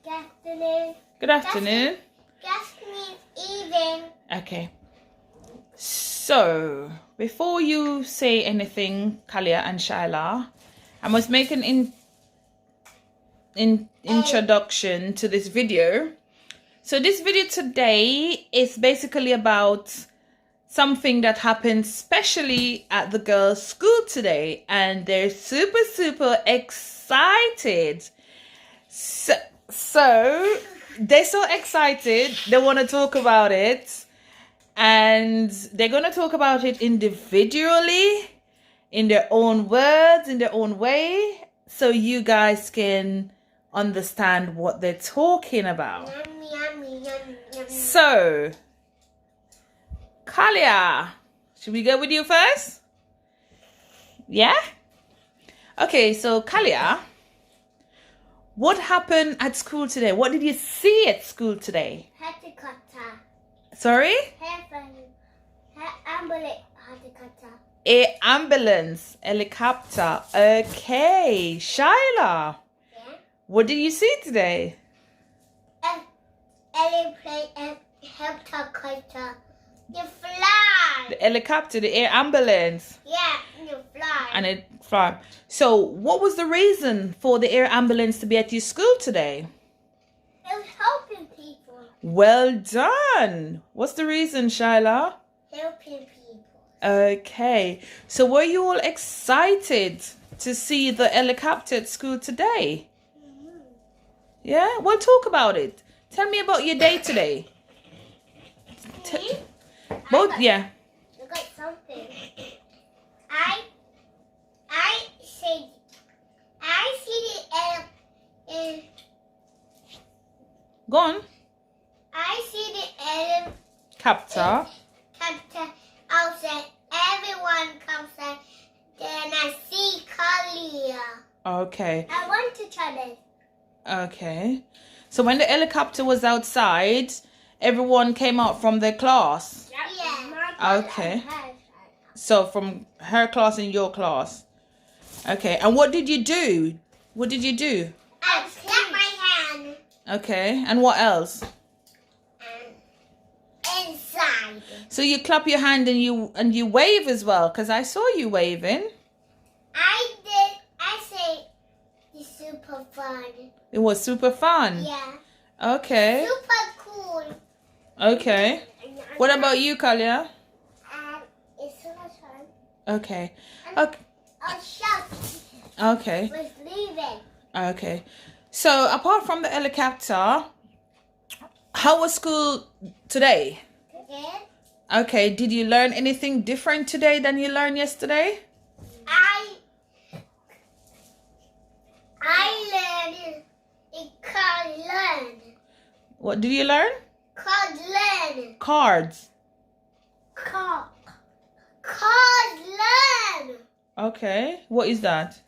Good afternoon. Good afternoon. Good afternoon, evening. Okay. So, before you say anything, Kalia and Shaila, I must make an introduction to this video. So, this video today is basically about something that happened specially at the girls' school today, and they're super excited. So they're so excited, they want to talk about it, and they're going to talk about it individually, in their own words, in their own way, so you guys can understand what they're talking about. Yummy. So, Kalia, should we go with you first? Yeah? Okay, so Kalia, what happened at school today? What did you see at school today? Helicopter. Sorry? Ambulance. Helicopter. A ambulance, helicopter. Okay, Shaila, Yeah. what did you see today? Airplane and helicopter. You fly. The helicopter, the air ambulance, Yeah, you fly. and it fly. So, what was the reason for the air ambulance to be at your school today? It was helping people. Well done. What's the reason, Shaila? Helping people. Okay. So, were you all excited to see the helicopter at school today? Yeah? Well, talk about it. Tell me about your day today. Me? Both, yeah. I got something. I see the Go on. I see the Captor. helicopter outside. Everyone comes out. Then I see Kalia. Okay. I want to try this. Okay. So, when the helicopter was outside, everyone came out from their class. Yeah. Okay. So, from her class and your class. Okay. And what did you do? What did you do? I clap my hand. Okay. And what else? Inside. So you clap your hand and you wave as well, because I saw you waving. I did. I say it's super fun. It was super fun. Yeah. Okay. Super cool. Okay. What about you, Kalia? It's so much fun. Okay. Okay. Our shop Okay. was leaving. Okay. So apart from the helicopter, how was school today? Okay. Okay. Did you learn anything different today than you learned yesterday? I learned it called learn. What did you learn? Called learn. Cards. Called learn. Okay. What is that?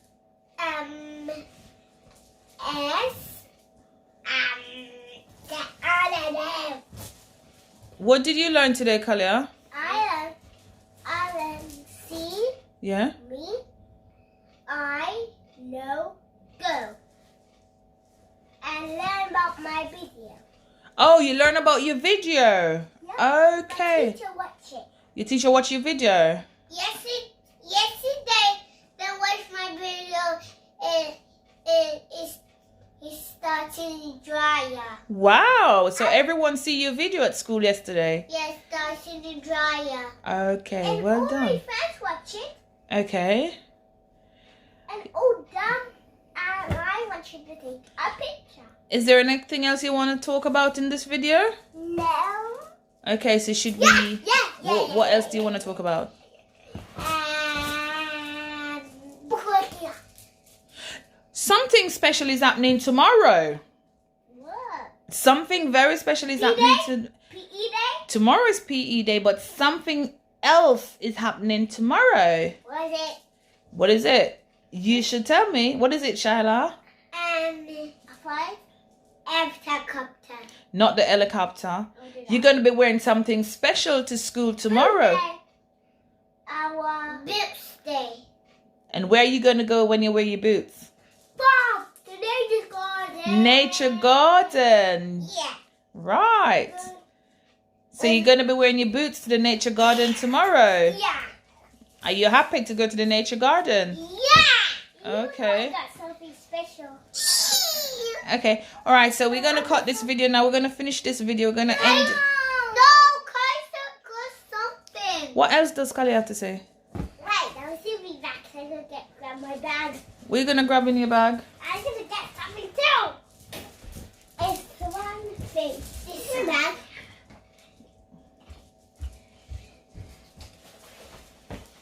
I don't know. What did you learn today, Kalia? I learned see Yeah. me. I know go. And learn about my video. Oh, you learn about your video. Yeah. Okay. My teacher watch it. Your teacher watched your video. Yesterday they watched my video and it started in the dryer. Wow. So everyone see your video at school yesterday. Yes, started in the dryer. Okay, And well all my done. friends watch it. Okay. And Dad and I want you to take a picture. Is there anything else you want to talk about in this video? No. Okay, so should we... What else do you want to talk about? Something special is happening tomorrow. What? Something very special is happening PE day? tomorrow is PE day, but something else is happening tomorrow. What is it? What is it? You should tell me. What is it, Shaila? Five. Helicopter. Not the helicopter. You're going to be wearing something special to school tomorrow. Our boots day. And where are you going to go when you wear your boots? Bob, today just go on Nature garden. Yeah. Right. So you're going to be wearing your boots to the nature garden tomorrow. Yeah. Are you happy to go to the nature garden? Yeah. Okay. You got something special. Okay. All right. So we're going to cut this video now. We're going to finish this video. We're going to end. No, Kaiser got something. What else does Kali have to say? Wait, I'll see me back. I'm going to grab my bag. What are you going to grab in your bag? I'm going to get something too. It's the one thing. This is my bag.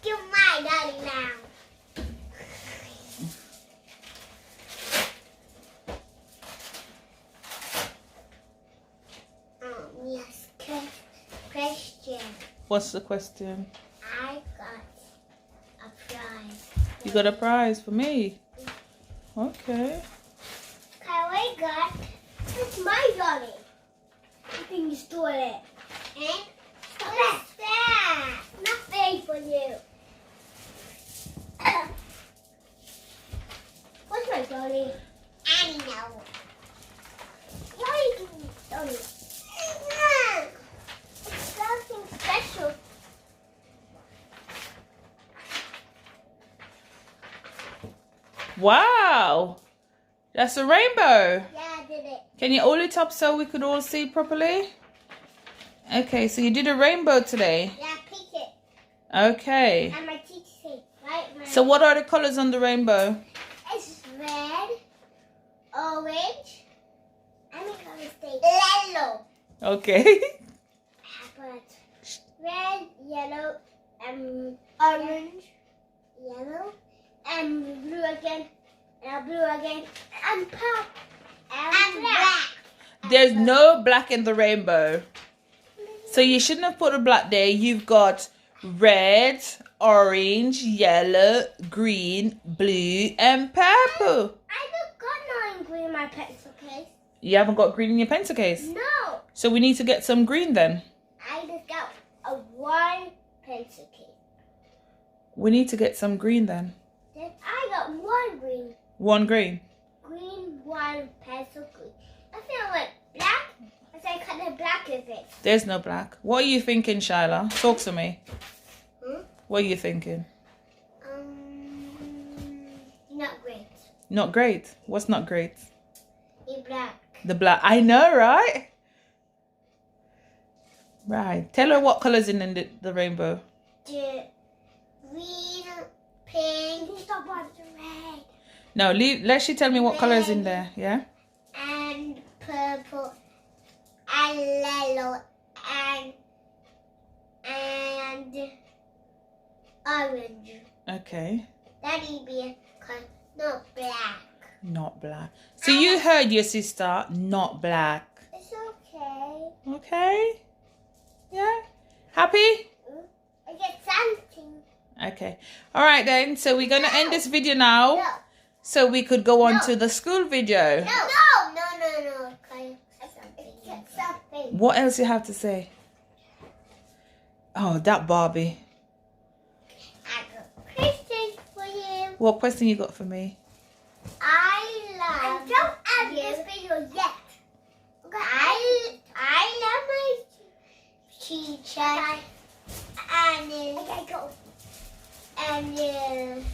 Give my daddy now. Yes, question. What's the question? I got a prize. You got a prize for me. Okay. Kylie got. It's my dolly. I think you stole it. And what's that? Nothing for you. What's my dolly? I know. Why do you dolly? It's something special. Wow. That's a rainbow. Yeah, I did it. Can you hold it up so we could all see properly? Okay, so you did a rainbow today. Yeah, pick it. Okay. And my teacher said, right? So what are the colors on the rainbow? It's red, orange, I'm gonna say yellow. Okay. But red, yellow, orange, yellow, and blue again, and blue again, and purple, and black. There's no black in the rainbow. So you shouldn't have put a black there. You've got red, orange, yellow, green, blue, and purple. I don't got no green in my pencil case. You haven't got green in your pencil case? No, So we need to get some green then. I just got a one pencil case. We need to get some green then. Then I got one green. One green. Green, one pencil green. I feel like black. I say cut the black of it. There's no black. What are you thinking, Shyla? Talk to me. What are you thinking? Not great. Not great. What's not great? The black. The black. I know, right? Right. Tell her what colours in the rainbow. The green, pink. Stop on the red. No, let she tell me what colours in there, yeah? And purple. And yellow. And orange. Okay. That would be not black. Not black. So you heard your sister, not black. It's okay. Okay? Yeah? Happy? I get something. Okay. All right then. So we're going to end this video now. No. So we could go on No. to the school video. No. Okay. Get something. What else you have to say? Oh, that Barbie. I got a question for you. What question you got for me? I don't end this video yet. I love my teacher. And okay, go. And